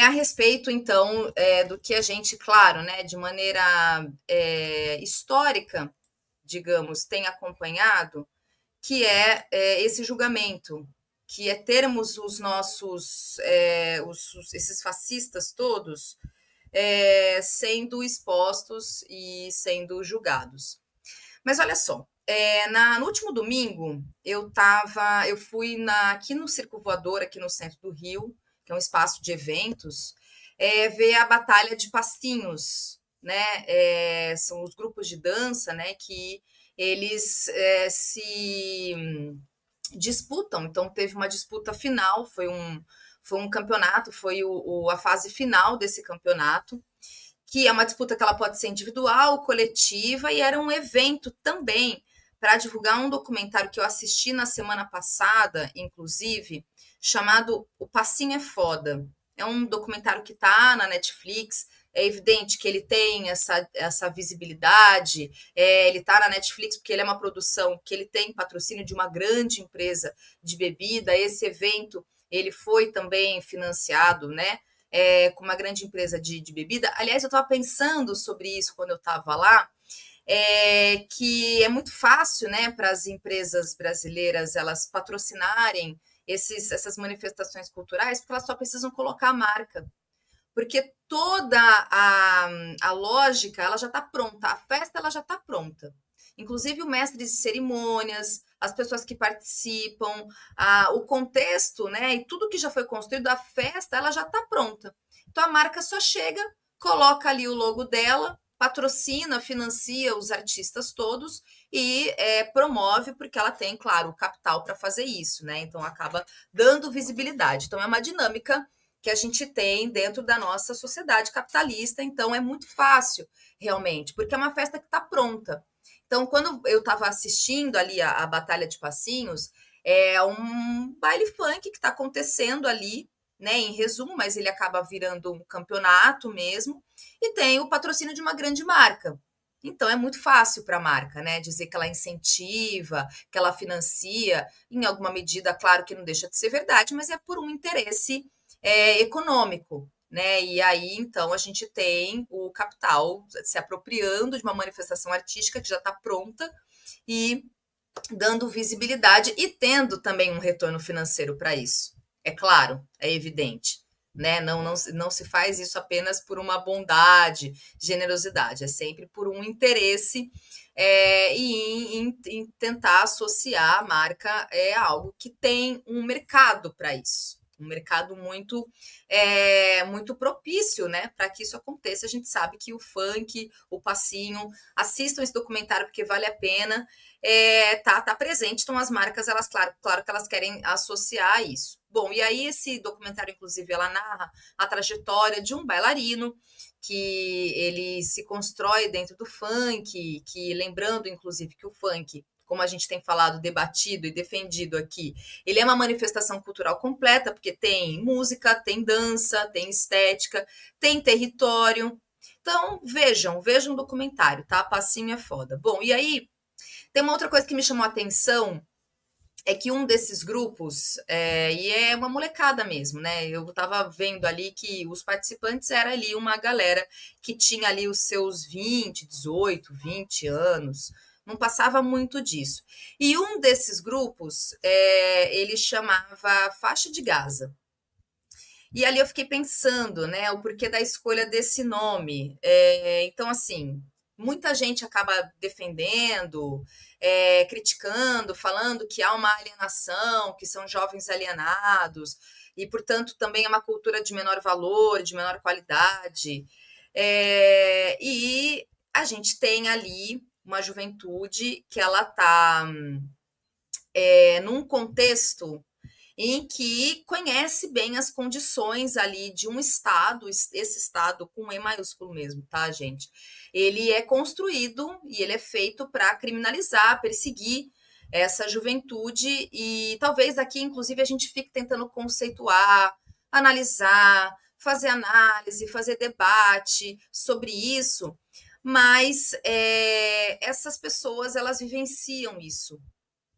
A respeito, então, do que a gente, claro, né, de maneira histórica, digamos, tem acompanhado, que esse julgamento, que é termos os nossos, esses fascistas todos sendo expostos e sendo julgados. Mas olha só, no último domingo eu fui aqui no Circo Voador, aqui no centro do Rio, que é um espaço de eventos, ver a Batalha de Passinhos, né? São os grupos de dança, né? Que eles se disputam. Então teve uma disputa final, foi um campeonato, foi a fase final desse campeonato, que é uma disputa que ela pode ser individual, coletiva, e era um evento também para divulgar um documentário que eu assisti na semana passada, inclusive, chamado O Passinho é Foda. É um documentário que está na Netflix. É evidente que ele tem essa visibilidade, ele está na Netflix porque ele é uma produção que ele tem patrocínio de uma grande empresa de bebida. Esse evento ele foi também financiado, né, com uma grande empresa de bebida. Aliás, eu estava pensando sobre isso quando eu estava lá, que é muito fácil, né, para as empresas brasileiras elas patrocinarem essas manifestações culturais, porque elas só precisam colocar a marca. Porque toda a lógica ela já está pronta, a festa ela já está pronta. Inclusive o mestre de cerimônias, as pessoas que participam, o contexto, né, e tudo que já foi construído, a festa ela já está pronta. Então a marca só chega, coloca ali o logo dela, patrocina, financia os artistas todos e promove, porque ela tem, claro, o capital para fazer isso, né? Então acaba dando visibilidade. Então é uma dinâmica que a gente tem dentro da nossa sociedade capitalista, então é muito fácil, realmente, porque é uma festa que está pronta. Então, quando eu estava assistindo ali a Batalha de Passinhos, é um baile funk que está acontecendo ali, né, em resumo, mas ele acaba virando um campeonato mesmo, e tem o patrocínio de uma grande marca. Então é muito fácil para a marca, né, dizer que ela incentiva, que ela financia, em alguma medida, claro que não deixa de ser verdade, mas é por um interesse econômico, né? E aí, então, a gente tem o capital se apropriando de uma manifestação artística que já está pronta e dando visibilidade e tendo também um retorno financeiro para isso. É claro, é evidente. Né? Não se faz isso apenas por uma bondade, generosidade, é sempre por um interesse e em tentar associar a marca a algo que tem um mercado para isso. Um mercado muito propício, né, para que isso aconteça. A gente sabe que o funk, o passinho, assistam esse documentário porque vale a pena. Tá presente, então as marcas, elas, claro que elas querem associar isso. Bom, e aí esse documentário, inclusive, ela narra a trajetória de um bailarino que ele se constrói dentro do funk, que lembrando, inclusive, que o funk, como a gente tem falado, debatido e defendido aqui, ele é uma manifestação cultural completa, porque tem música, tem dança, tem estética, tem território. Então, vejam o documentário, tá? Passinho é foda. Bom, e aí tem uma outra coisa que me chamou a atenção, é que um desses grupos, e é uma molecada mesmo, né? Eu estava vendo ali que os participantes era ali uma galera que tinha ali os seus 20, 18, 20 anos, não passava muito disso. E um desses grupos, ele chamava Faixa de Gaza. E ali eu fiquei pensando, né, o porquê da escolha desse nome. Então, assim, muita gente acaba defendendo, criticando, falando que há uma alienação, que são jovens alienados, e, portanto, também é uma cultura de menor valor, de menor qualidade. E a gente tem ali uma juventude que ela está num contexto em que conhece bem as condições ali de um Estado, esse Estado com E maiúsculo mesmo, tá, gente? Ele é construído e ele é feito para criminalizar, perseguir essa juventude e talvez aqui, inclusive, a gente fique tentando conceituar, analisar, fazer análise, fazer debate sobre isso, mas essas pessoas, elas vivenciam isso,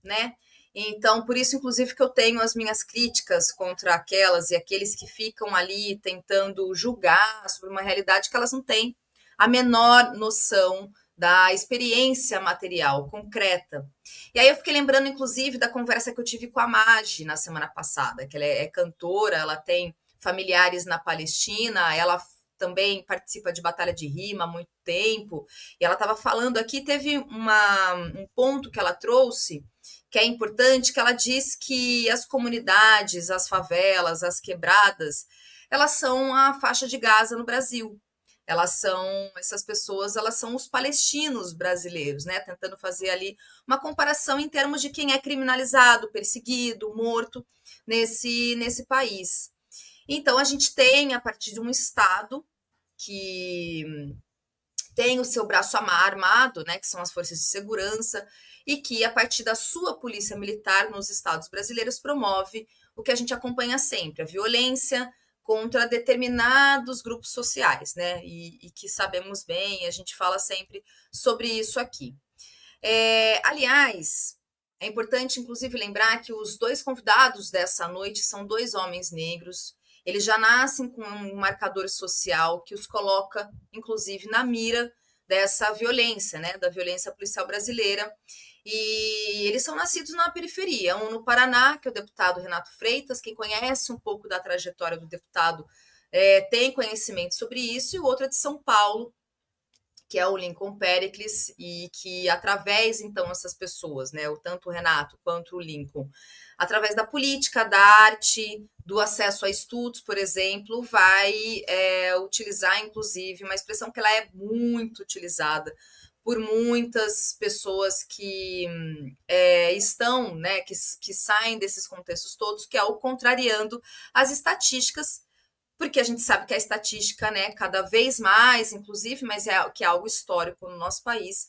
né? Então, por isso, inclusive, que eu tenho as minhas críticas contra aquelas e aqueles que ficam ali tentando julgar sobre uma realidade que elas não têm a menor noção da experiência material, concreta. E aí eu fiquei lembrando, inclusive, da conversa que eu tive com a Magi na semana passada, que ela é cantora, ela tem familiares na Palestina, ela também participa de batalha de rima há muito tempo, e ela estava falando aqui, teve um ponto que ela trouxe, que é importante, que ela diz que as comunidades, as favelas, as quebradas, elas são a faixa de Gaza no Brasil. Elas são, essas pessoas, elas são os palestinos brasileiros, né? Tentando fazer ali uma comparação em termos de quem é criminalizado, perseguido, morto nesse país. Então, a gente tem, a partir de um Estado que tem o seu braço armado, né, que são as forças de segurança, e que, a partir da sua polícia militar nos estados brasileiros, promove o que a gente acompanha sempre, a violência contra determinados grupos sociais, né, e que sabemos bem, a gente fala sempre sobre isso aqui. Aliás, é importante, inclusive, lembrar que os dois convidados dessa noite são dois homens negros. Eles já nascem com um marcador social que os coloca, inclusive, na mira dessa violência, né, da violência policial brasileira. E eles são nascidos na periferia, um no Paraná, que é o deputado Renato Freitas. Quem conhece um pouco da trajetória do deputado tem conhecimento sobre isso, e o outro é de São Paulo, que é o Lincoln Pericles, e que através, então, essas pessoas, né, tanto o Renato quanto o Lincoln, através da política, da arte, do acesso a estudos, por exemplo, vai utilizar, inclusive, uma expressão que ela é muito utilizada por muitas pessoas que estão, né, que saem desses contextos todos, que é o contrariando as estatísticas, porque a gente sabe que a estatística, né, cada vez mais, inclusive, mas que é algo histórico no nosso país,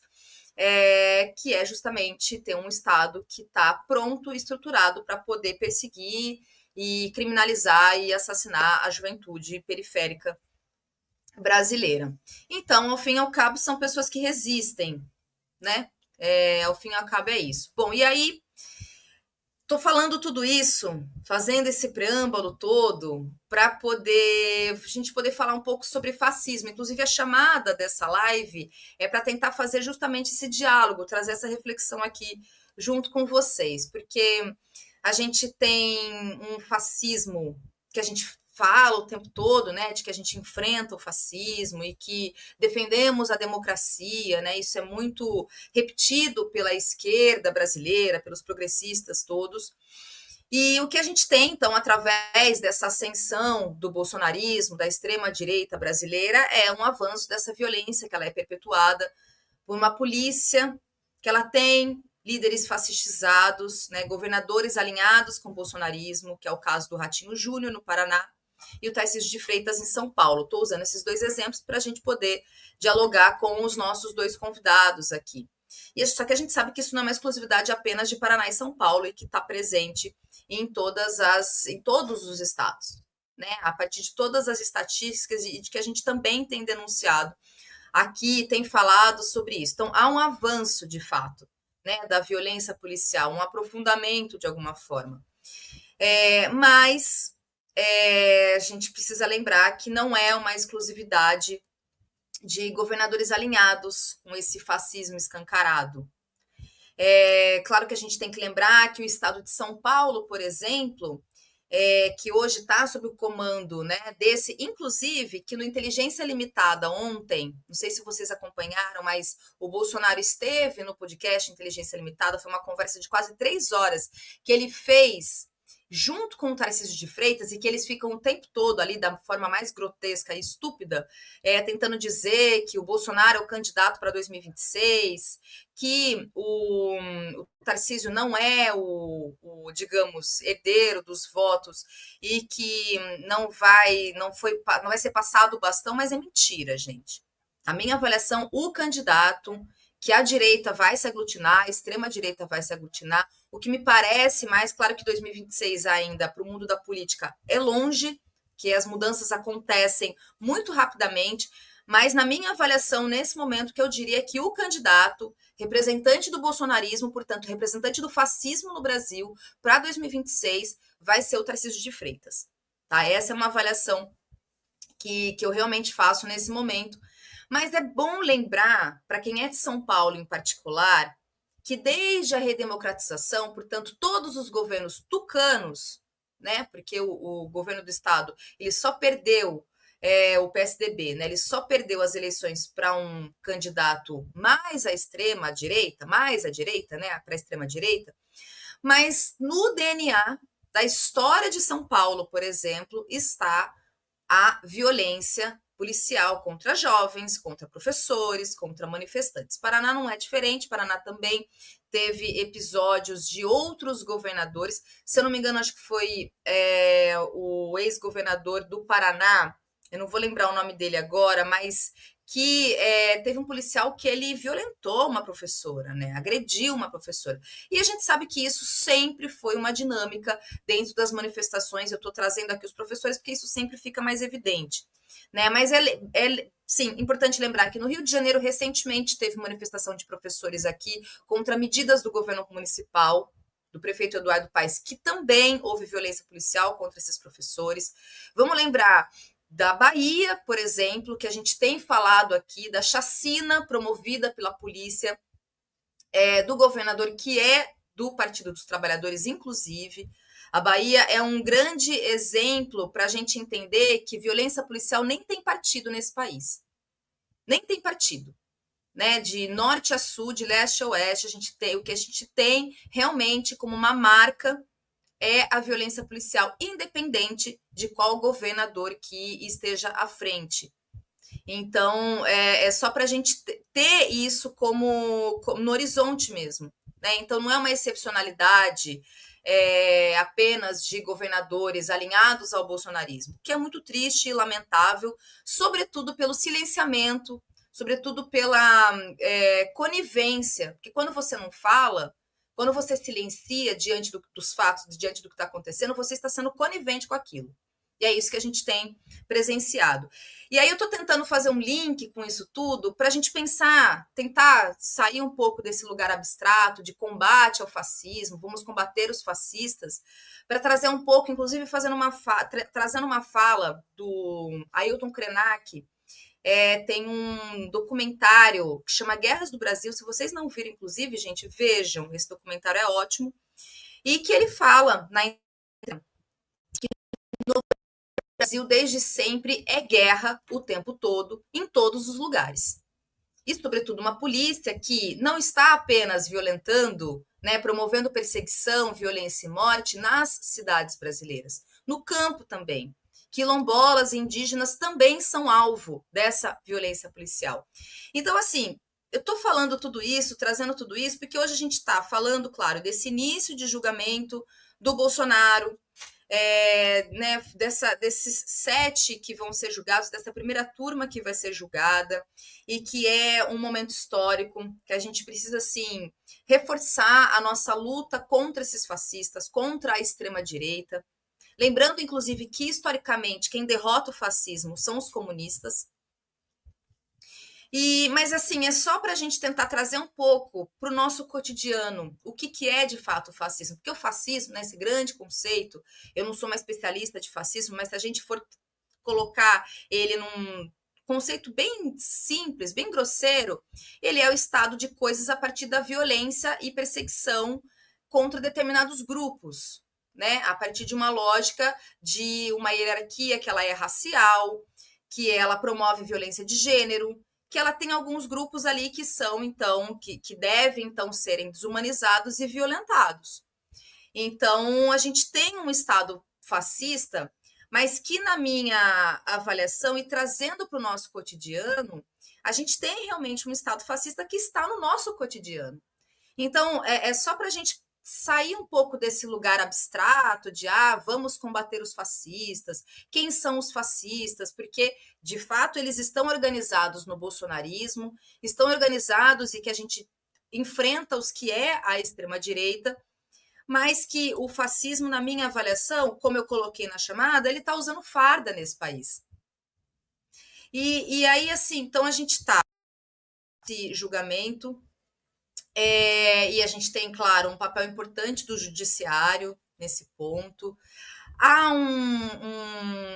que é justamente ter um Estado que está pronto e estruturado para poder perseguir e criminalizar e assassinar a juventude periférica brasileira. Então, ao fim e ao cabo, são pessoas que resistem, né? Ao fim e ao cabo é isso. Bom, e aí tô falando tudo isso, fazendo esse preâmbulo todo, para poder a gente poder falar um pouco sobre fascismo. Inclusive, a chamada dessa live é para tentar fazer justamente esse diálogo, trazer essa reflexão aqui junto com vocês, porque a gente tem um fascismo que a gente fala o tempo todo, né, de que a gente enfrenta o fascismo e que defendemos a democracia, né? Isso é muito repetido pela esquerda brasileira, pelos progressistas todos. E o que a gente tem, então, através dessa ascensão do bolsonarismo, da extrema-direita brasileira, é um avanço dessa violência que ela é perpetuada por uma polícia que ela tem líderes fascistizados, né, governadores alinhados com o bolsonarismo, que é o caso do Ratinho Júnior, no Paraná, e o Tarcísio de Freitas, em São Paulo. Estou usando esses dois exemplos para a gente poder dialogar com os nossos dois convidados aqui. Só que a gente sabe que isso não é uma exclusividade apenas de Paraná e São Paulo, e que está presente em todos os estados, né? A partir de todas as estatísticas e de que a gente também tem denunciado aqui, tem falado sobre isso. Então, há um avanço, de fato, né, da violência policial, um aprofundamento de alguma forma. Mas a gente precisa lembrar que não é uma exclusividade de governadores alinhados com esse fascismo escancarado. Claro que a gente tem que lembrar que o estado de São Paulo, por exemplo, que hoje está sob o comando, né, desse, inclusive, que no Inteligência Limitada ontem, não sei se vocês acompanharam, mas o Bolsonaro esteve no podcast Inteligência Limitada, foi uma conversa de quase 3 horas que ele fez junto com o Tarcísio de Freitas, e que eles ficam o tempo todo ali da forma mais grotesca e estúpida, tentando dizer que o Bolsonaro é o candidato para 2026, que o Tarcísio não é digamos, herdeiro dos votos, e que não vai ser passado o bastão, mas é mentira, gente. A minha avaliação, o candidato que a direita vai se aglutinar, a extrema-direita vai se aglutinar, o que me parece mais, claro que 2026 ainda, para o mundo da política, é longe, que as mudanças acontecem muito rapidamente, Mas na minha avaliação, nesse momento, que eu diria que o candidato, representante do bolsonarismo, portanto, representante do fascismo no Brasil, para 2026, vai ser o Tarcísio de Freitas. Tá? Essa é uma avaliação que eu realmente faço nesse momento. Mas é bom lembrar, para quem é de São Paulo em particular, que desde a redemocratização, portanto, todos os governos tucanos, né, porque o governo do estado ele só perdeu o PSDB, né, ele só perdeu as eleições para um candidato mais à extrema direita, mais à direita, né, para a extrema direita, mas no DNA da história de São Paulo, por exemplo, está a violência policial contra jovens, contra professores, contra manifestantes. Paraná não é diferente, Paraná também teve episódios de outros governadores, se eu não me engano, acho que foi o ex-governador do Paraná, eu não vou lembrar o nome dele agora, mas que teve um policial que ele violentou uma professora, né? Agrediu uma professora. E a gente sabe que isso sempre foi uma dinâmica dentro das manifestações. Eu estou trazendo aqui os professores porque isso sempre fica mais evidente, né? Mas sim, importante lembrar que no Rio de Janeiro recentemente teve manifestação de professores aqui contra medidas do governo municipal do prefeito Eduardo Paes, que também houve violência policial contra esses professores. Vamos lembrar da Bahia, por exemplo, que a gente tem falado aqui, da chacina promovida pela polícia, do governador que é do Partido dos Trabalhadores, inclusive. A Bahia é um grande exemplo para a gente entender que violência policial nem tem partido nesse país. Nem tem partido. Né? De norte a sul, de leste a oeste, a gente tem, o que a gente tem realmente como uma marca é a violência policial, independente de qual governador que esteja à frente. Então, é só para a gente ter isso como no horizonte mesmo. Né? Então, não é uma excepcionalidade apenas de governadores alinhados ao bolsonarismo, que é muito triste e lamentável, sobretudo pelo silenciamento, sobretudo pela conivência, porque quando você não fala, quando você silencia diante dos fatos, diante do que está acontecendo, você está sendo conivente com aquilo. E é isso que a gente tem presenciado. E aí eu estou tentando fazer um link com isso tudo para a gente pensar, tentar sair um pouco desse lugar abstrato de combate ao fascismo, vamos combater os fascistas, para trazer um pouco, inclusive trazendo uma fala do Ailton Krenak. Tem um documentário que chama Guerras do Brasil. Se vocês não viram, inclusive, gente, vejam, esse documentário é ótimo. E que ele fala que no Brasil, desde sempre, é guerra o tempo todo, em todos os lugares. E, sobretudo, uma polícia que não está apenas violentando, né, promovendo perseguição, violência e morte nas cidades brasileiras, no campo também. Quilombolas e indígenas também são alvo dessa violência policial. Então, assim, eu estou falando tudo isso, trazendo tudo isso, porque hoje a gente está falando, claro, desse início de julgamento do Bolsonaro, né, desses 7 que vão ser julgados, dessa primeira turma que vai ser julgada, e que é um momento histórico, que a gente precisa, assim, reforçar a nossa luta contra esses fascistas, contra a extrema-direita, lembrando, inclusive, que, historicamente, quem derrota o fascismo são os comunistas. Mas, assim, é só para a gente tentar trazer um pouco para o nosso cotidiano o que é, de fato, o fascismo. Porque o fascismo, né, esse grande conceito, eu não sou uma especialista de fascismo, mas se a gente for colocar ele num conceito bem simples, bem grosseiro, ele é o estado de coisas a partir da violência e perseguição contra determinados grupos, né? A partir de uma lógica de uma hierarquia que ela é racial, que ela promove violência de gênero, que ela tem alguns grupos ali que são, então, que devem, então, serem desumanizados e violentados. Então, a gente tem um Estado fascista, mas que, na minha avaliação e trazendo para o nosso cotidiano, a gente tem realmente um Estado fascista que está no nosso cotidiano. Então, é só para a gente sair um pouco desse lugar abstrato de vamos combater os fascistas, quem são os fascistas, porque de fato eles estão organizados no bolsonarismo, estão organizados e que a gente enfrenta os que é a extrema-direita, mas que o fascismo, na minha avaliação, como eu coloquei na chamada, ele está usando farda nesse país. E aí, assim, então a gente está nesse julgamento, e a gente tem, claro, um papel importante do judiciário nesse ponto. Há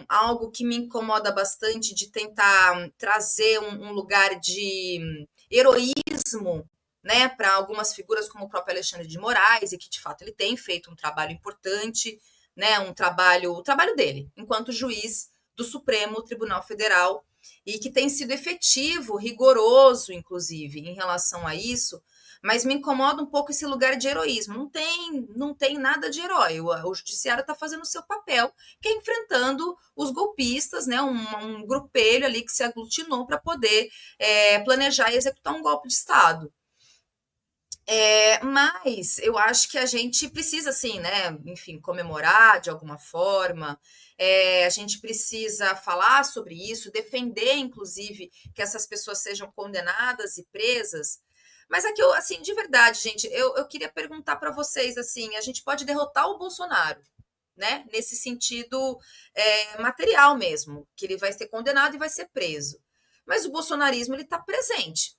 algo que me incomoda bastante de tentar trazer um lugar de heroísmo, né, para algumas figuras como o próprio Alexandre de Moraes, e que de fato ele tem feito um trabalho importante, né, o trabalho dele enquanto juiz do Supremo Tribunal Federal, e que tem sido efetivo, rigoroso, inclusive, em relação a isso, mas me incomoda um pouco esse lugar de heroísmo. Não tem nada de herói. O judiciário está fazendo o seu papel, que é enfrentando os golpistas, né? Um grupelho ali que se aglutinou para poder planejar e executar um golpe de Estado. Mas eu acho que a gente precisa, assim, né? Enfim, comemorar de alguma forma. A gente precisa falar sobre isso, defender, inclusive, que essas pessoas sejam condenadas e presas. Mas aqui, assim, de verdade, gente, eu queria perguntar para vocês, assim, a gente pode derrotar o Bolsonaro, né? Nesse sentido material mesmo, que ele vai ser condenado e vai ser preso. Mas o bolsonarismo ele está presente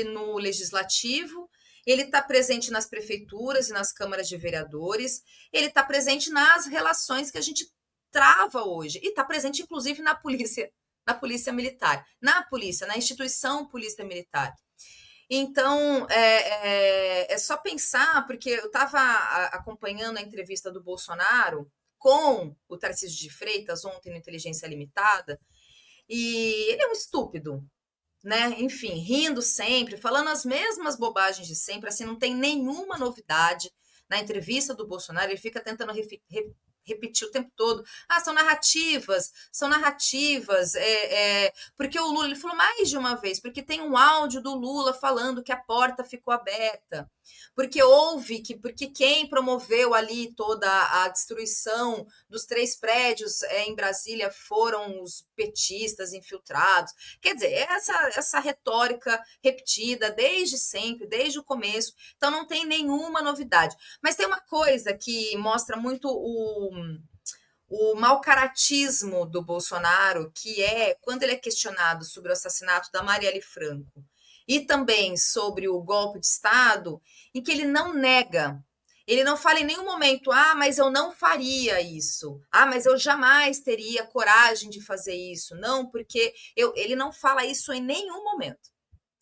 no legislativo, ele está presente nas prefeituras e nas câmaras de vereadores, ele está presente nas relações que a gente trava hoje, e está presente, inclusive, na polícia militar, na instituição polícia militar. Então, é só pensar, porque eu estava acompanhando a entrevista do Bolsonaro com o Tarcísio de Freitas ontem no Inteligência Limitada, e ele é um estúpido, né? Enfim, rindo sempre, falando as mesmas bobagens de sempre, assim, não tem nenhuma novidade. Na entrevista do Bolsonaro, ele fica tentando repetir o tempo todo. Ah, são narrativas, porque o Lula, ele falou mais de uma vez, porque tem um áudio do Lula falando que a porta ficou aberta, porque quem promoveu ali toda a destruição dos 3 prédios em Brasília foram os petistas infiltrados. Quer dizer, essa retórica repetida desde sempre, desde o começo, então não tem nenhuma novidade. Mas tem uma coisa que mostra muito o mau caratismo do Bolsonaro, que é quando ele é questionado sobre o assassinato da Marielle Franco e também sobre o golpe de Estado, em que ele não nega. Ele não fala em nenhum momento, ah, mas eu não faria isso. Ah, mas eu jamais teria coragem de fazer isso. Não, porque ele não fala isso em nenhum momento.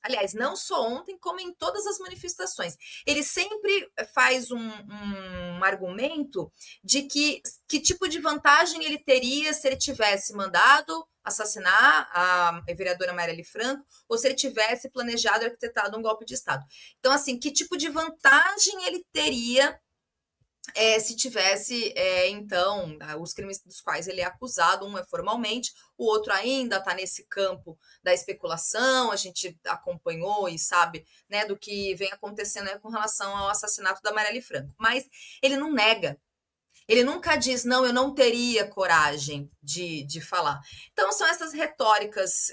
Aliás, não só ontem, como em todas as manifestações. Ele sempre faz um argumento de que tipo de vantagem ele teria se ele tivesse mandado assassinar a vereadora Marielle Franco ou se ele tivesse planejado e arquitetado um golpe de Estado. Então, assim, que tipo de vantagem ele teria se tivesse, então, os crimes dos quais ele é acusado, um é formalmente, o outro ainda está nesse campo da especulação, a gente acompanhou e sabe, né, do que vem acontecendo com relação ao assassinato da Marielle Franco. Mas ele não nega, ele nunca diz, não, eu não teria coragem de falar. Então, são essas retóricas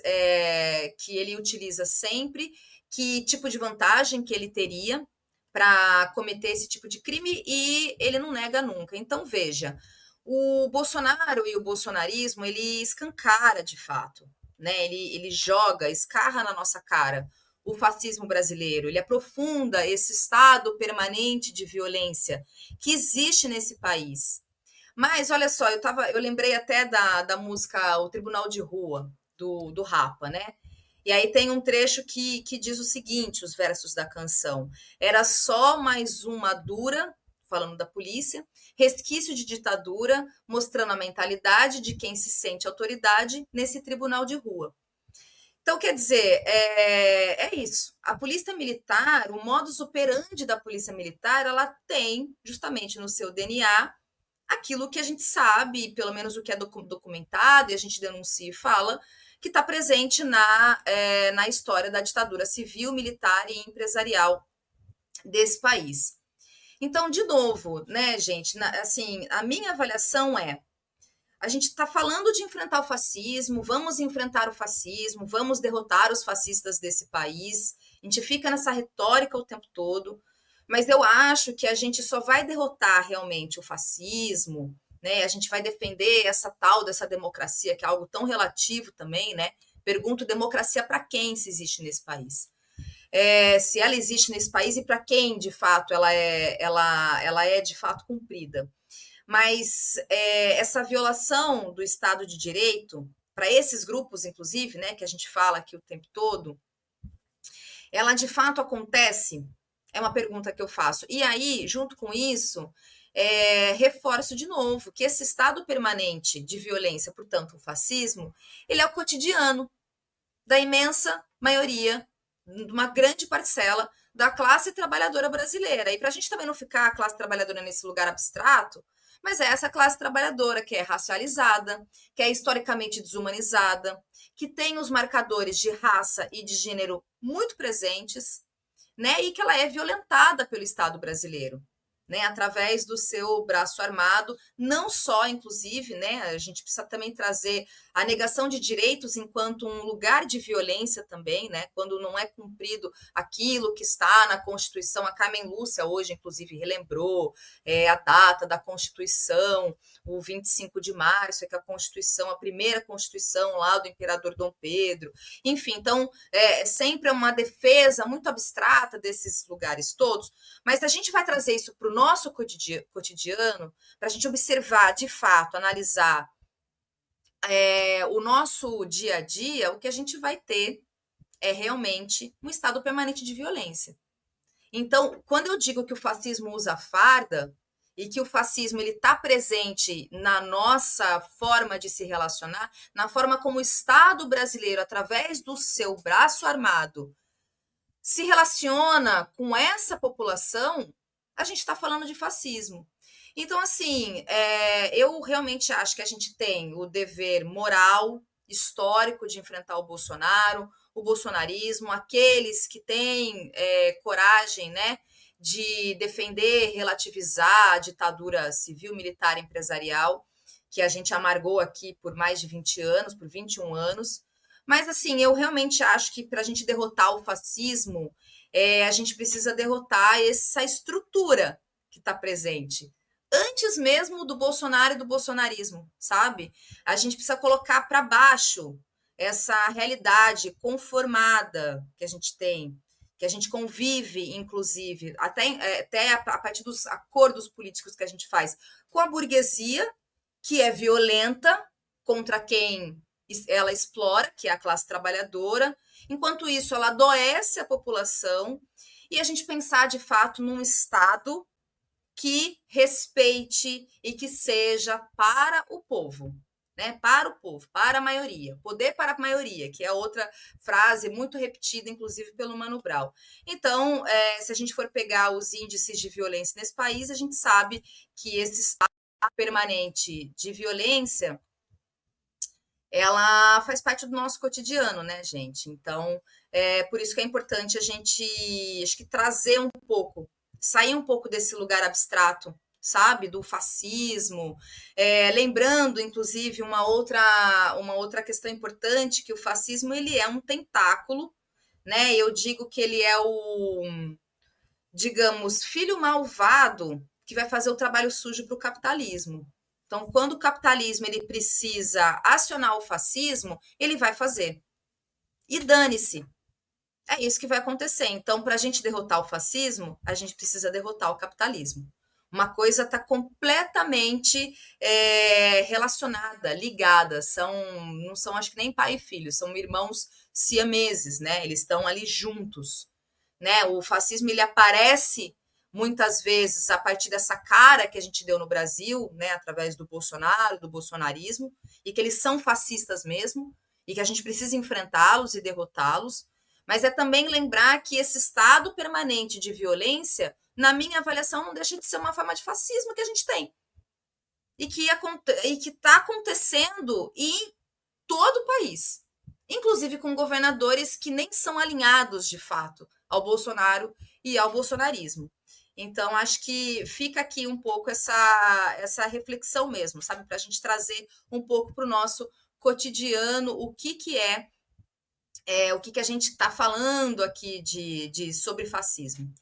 que ele utiliza sempre, que tipo de vantagem que ele teria para cometer esse tipo de crime, e ele não nega nunca. Então, veja, o Bolsonaro e o bolsonarismo, ele escancara de fato, né? Ele joga, escarra na nossa cara o fascismo brasileiro, ele aprofunda esse estado permanente de violência que existe nesse país. Mas olha só, eu lembrei até da música O Tribunal de Rua, do Rapa, né? E aí tem um trecho que diz o seguinte, os versos da canção: era só mais uma dura, falando da polícia, resquício de ditadura, mostrando a mentalidade de quem se sente autoridade nesse tribunal de rua. Então, quer dizer, é isso. A polícia militar, o modus operandi da polícia militar, ela tem justamente no seu DNA aquilo que a gente sabe, pelo menos o que é documentado, e a gente denuncia e fala, que está presente na história da ditadura civil, militar e empresarial desse país. Então, de novo, né, gente, assim, a minha avaliação é: a gente está falando de enfrentar o fascismo, vamos enfrentar o fascismo, vamos derrotar os fascistas desse país. A gente fica nessa retórica o tempo todo, mas eu acho que a gente só vai derrotar realmente o fascismo, né? A gente vai defender essa tal dessa democracia, que é algo tão relativo também, né? Pergunto democracia para quem se existe nesse país. Se ela existe nesse país e para quem de fato ela é de fato cumprida. Mas essa violação do Estado de Direito, para esses grupos, inclusive, né, que a gente fala aqui o tempo todo, ela de fato acontece? É uma pergunta que eu faço. E aí, junto com isso, reforço de novo que esse estado permanente de violência, portanto, o fascismo, ele é o cotidiano da imensa maioria, de uma grande parcela da classe trabalhadora brasileira. E para a gente também não ficar a classe trabalhadora nesse lugar abstrato, mas é essa classe trabalhadora que é racializada, que é historicamente desumanizada, que tem os marcadores de raça e de gênero muito presentes, né? E que ela é violentada pelo Estado brasileiro, né? Através do seu braço armado, não só, inclusive, né? A gente precisa também trazer a negação de direitos enquanto um lugar de violência também, né? Quando não é cumprido aquilo que está na Constituição. A Carmen Lúcia hoje, inclusive, relembrou a data da Constituição, o 25 de março, é que a Constituição, a primeira Constituição lá do Imperador Dom Pedro. Enfim, então, sempre é uma defesa muito abstrata desses lugares todos, mas a gente vai trazer isso para o nosso cotidiano, para a gente observar de fato, analisar o nosso dia a dia, o que a gente vai ter é realmente um estado permanente de violência. Então, quando eu digo que o fascismo usa farda e que o fascismo ele está presente na nossa forma de se relacionar, na forma como o Estado brasileiro, através do seu braço armado, se relaciona com essa população, a gente está falando de fascismo. Então, assim, eu realmente acho que a gente tem o dever moral, histórico de enfrentar o bolsonarismo, aqueles que têm coragem, né, de defender, relativizar a ditadura civil, militar, empresarial, que a gente amargou aqui por mais de 20 anos, por 21 anos. Mas, assim, eu realmente acho que para a gente derrotar o fascismo, a gente precisa derrotar essa estrutura que está presente. Antes mesmo do Bolsonaro e do bolsonarismo, sabe? A gente precisa colocar para baixo essa realidade conformada que a gente tem, que a gente convive, inclusive, até a partir dos acordos políticos que a gente faz com a burguesia, que é violenta contra quem ela explora, que é a classe trabalhadora. Enquanto isso, ela adoece a população e a gente pensar de fato num Estado que respeite e que seja para o povo, né? Para o povo, para a maioria. Poder para a maioria, que é outra frase muito repetida, inclusive pelo Mano Brown. Então, se a gente for pegar os índices de violência nesse país, a gente sabe que esse estado permanente de violência ela faz parte do nosso cotidiano, né, gente? Então, por isso que é importante a gente, acho que trazer um pouco, sair um pouco desse lugar abstrato, sabe, do fascismo, lembrando, inclusive, uma outra questão importante, que o fascismo, ele é um tentáculo, né? Eu digo que ele é o, digamos, filho malvado que vai fazer o trabalho sujo para o capitalismo. Então, quando o capitalismo ele precisa acionar o fascismo, ele vai fazer. E dane-se. É isso que vai acontecer. Então, para a gente derrotar o fascismo, a gente precisa derrotar o capitalismo. Uma coisa está completamente relacionada, ligada. Não são, acho que nem pai e filho, são irmãos siameses, né? Eles estão ali juntos, né? O fascismo ele aparece muitas vezes a partir dessa cara que a gente deu no Brasil, né? Através do Bolsonaro, do bolsonarismo, e que eles são fascistas mesmo, e que a gente precisa enfrentá-los e derrotá-los. Mas é também lembrar que esse estado permanente de violência, na minha avaliação, não deixa de ser uma forma de fascismo que a gente tem. E que está acontecendo em todo o país, inclusive com governadores que nem são alinhados, de fato, ao Bolsonaro e ao bolsonarismo. Então, acho que fica aqui um pouco essa reflexão mesmo, sabe? Para a gente trazer um pouco para o nosso cotidiano o que o que a gente está falando aqui sobre fascismo.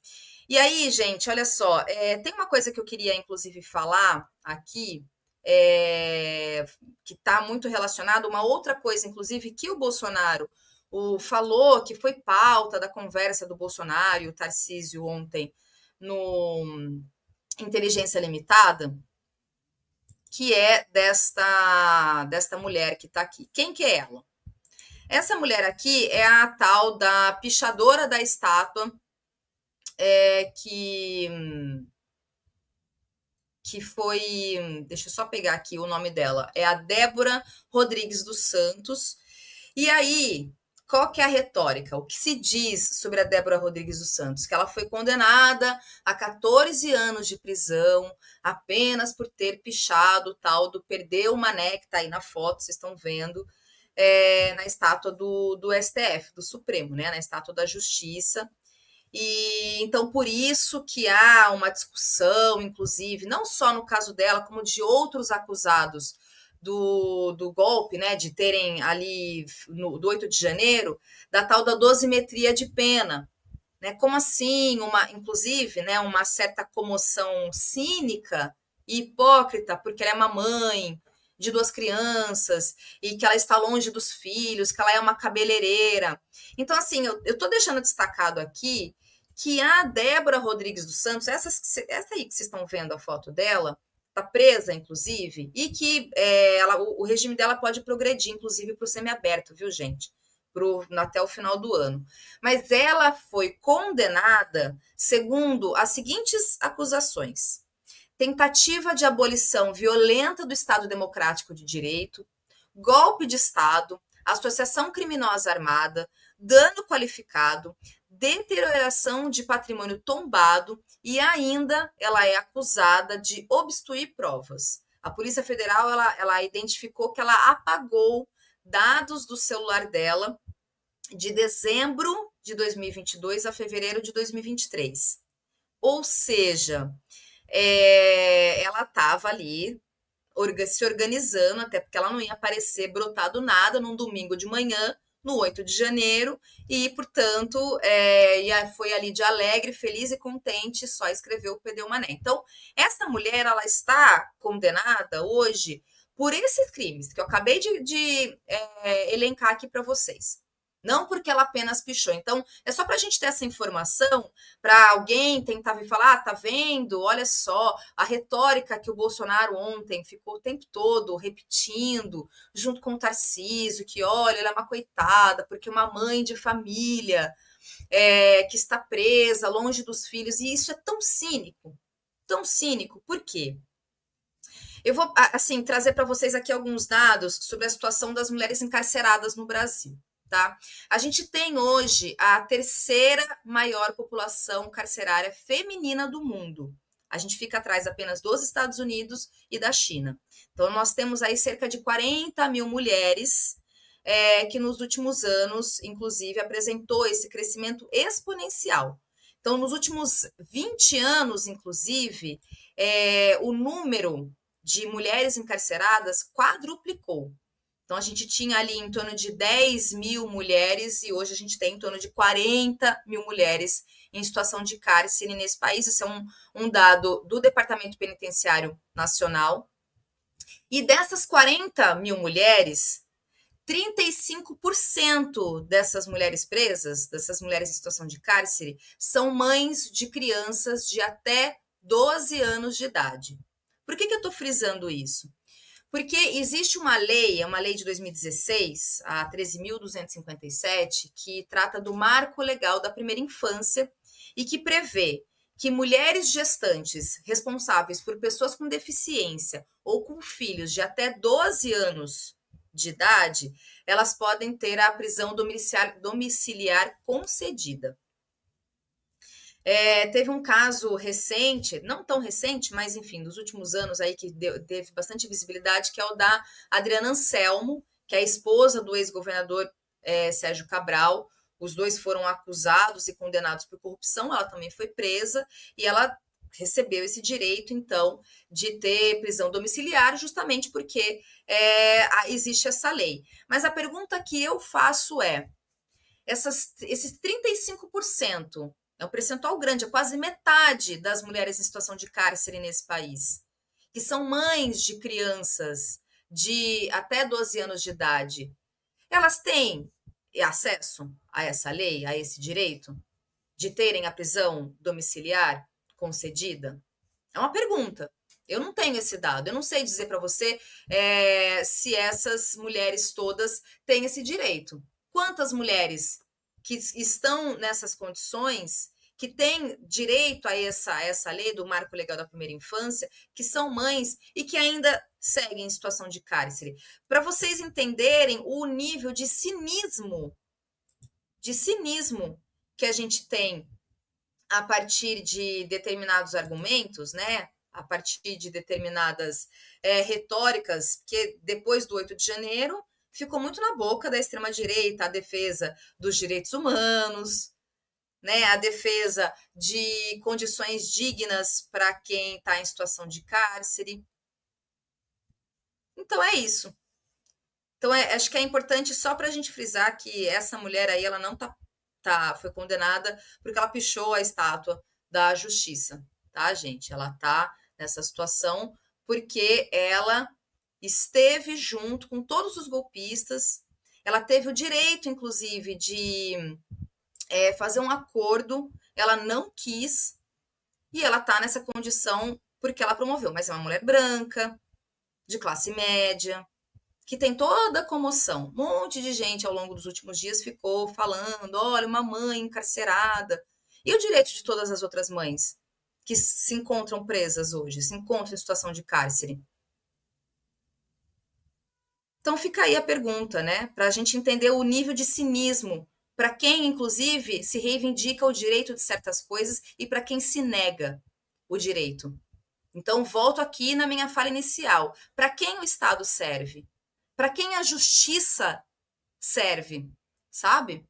E aí, gente, olha só, tem uma coisa que eu queria, inclusive, falar aqui, que está muito relacionado. Uma outra coisa, inclusive, que o Bolsonaro falou, que foi pauta da conversa do Bolsonaro e o Tarcísio ontem no Inteligência Limitada, que é desta mulher que está aqui. Quem que é ela? Essa mulher aqui é a tal da pichadora da estátua, que foi. Deixa eu só pegar aqui o nome dela. É a Débora Rodrigues dos Santos. E aí, qual que é a retórica? O que se diz sobre a Débora Rodrigues dos Santos? Que ela foi condenada a 14 anos de prisão apenas por ter pichado o tal do Perdeu o Mané, que está aí na foto, vocês estão vendo, na estátua do STF, do Supremo, né? Na estátua da Justiça. E então por isso que há uma discussão, inclusive, não só no caso dela, como de outros acusados do golpe, né, de terem ali do 8 de janeiro, da tal da dosimetria de pena, né? Como assim, inclusive, né, uma certa comoção cínica e hipócrita, porque ela é uma mãe de 2 crianças e que ela está longe dos filhos, que ela é uma cabeleireira. Então, assim, eu estou deixando destacado aqui que a Débora Rodrigues dos Santos, essa aí que vocês estão vendo a foto dela, está presa, inclusive, e que o regime dela pode progredir, inclusive, para o semiaberto, viu, gente? Até o final do ano. Mas ela foi condenada segundo as seguintes acusações: tentativa de abolição violenta do Estado Democrático de Direito, golpe de Estado, associação criminosa armada, dano qualificado, deterioração de patrimônio tombado e ainda ela é acusada de obstruir provas. A Polícia Federal ela identificou que ela apagou dados do celular dela de dezembro de 2022 a fevereiro de 2023. Ou seja, ela estava ali se organizando, até porque ela não ia aparecer brotado nada num domingo de manhã, no 8 de janeiro, e, portanto, foi ali de alegre, feliz e contente, só escreveu o Perdeu o Mané. Então, essa mulher, ela está condenada hoje por esses crimes que eu acabei de elencar aqui para vocês. Não porque ela apenas pichou. Então, é só para a gente ter essa informação, para alguém tentar vir falar, tá vendo? Olha só, a retórica que o Bolsonaro ontem ficou o tempo todo repetindo, junto com o Tarcísio, que olha, ela é uma coitada, porque uma mãe de família que está presa, longe dos filhos, e isso é tão cínico, por quê? Eu vou, assim, trazer para vocês aqui alguns dados sobre a situação das mulheres encarceradas no Brasil. Tá? A gente tem hoje a terceira maior população carcerária feminina do mundo. A gente fica atrás apenas dos Estados Unidos e da China. Então, nós temos aí cerca de 40 mil mulheres que nos últimos anos, inclusive, apresentou esse crescimento exponencial. Então, nos últimos 20 anos, inclusive, o número de mulheres encarceradas quadruplicou. Então, a gente tinha ali em torno de 10 mil mulheres e hoje a gente tem em torno de 40 mil mulheres em situação de cárcere nesse país. Isso é um dado do Departamento Penitenciário Nacional. E dessas 40 mil mulheres, 35% dessas mulheres presas, dessas mulheres em situação de cárcere, são mães de crianças de até 12 anos de idade. Por que eu estou frisando isso? Porque existe uma lei, é uma lei de 2016, a 13.257, que trata do marco legal da primeira infância e que prevê que mulheres gestantes responsáveis por pessoas com deficiência ou com filhos de até 12 anos de idade, elas podem ter a prisão domiciliar concedida. Teve um caso recente, não tão recente, mas enfim, dos últimos anos aí que teve bastante visibilidade, que é o da Adriana Anselmo, que é a esposa do ex-governador Sérgio Cabral. Os dois foram acusados e condenados por corrupção, ela também foi presa e ela recebeu esse direito, então, de ter prisão domiciliar, justamente porque existe essa lei. Mas a pergunta que eu faço é, esses 35%, é um percentual grande, é quase metade das mulheres em situação de cárcere nesse país, que são mães de crianças de até 12 anos de idade, elas têm acesso a essa lei, a esse direito de terem a prisão domiciliar concedida? É uma pergunta. Eu não tenho esse dado. Eu não sei dizer para você se essas mulheres todas têm esse direito. Quantas mulheres que estão nessas condições, que têm direito a essa lei do Marco Legal da Primeira Infância, que são mães e que ainda seguem em situação de cárcere? Para vocês entenderem o nível de cinismo que a gente tem a partir de determinados argumentos, né? A partir de determinadas retóricas, que depois do 8 de janeiro ficou muito na boca da extrema-direita a defesa dos direitos humanos, né? A defesa de condições dignas para quem está em situação de cárcere. Então é isso. Então acho que é importante só para a gente frisar que essa mulher aí ela não foi condenada porque ela pichou a estátua da justiça, tá, gente? Ela tá nessa situação porque ela esteve junto com todos os golpistas, ela teve o direito, inclusive, de fazer um acordo, ela não quis, e ela tá nessa condição porque ela promoveu, mas é uma mulher branca, de classe média, que tem toda a comoção. Um monte de gente ao longo dos últimos dias ficou falando: olha, uma mãe encarcerada. E o direito de todas as outras mães que se encontram presas hoje, se encontram em situação de cárcere? Então fica aí a pergunta, né? Para a gente entender o nível de cinismo, para quem, inclusive, se reivindica o direito de certas coisas e para quem se nega o direito. Então, volto aqui na minha fala inicial. Para quem o Estado serve? Para quem a justiça serve? Sabe?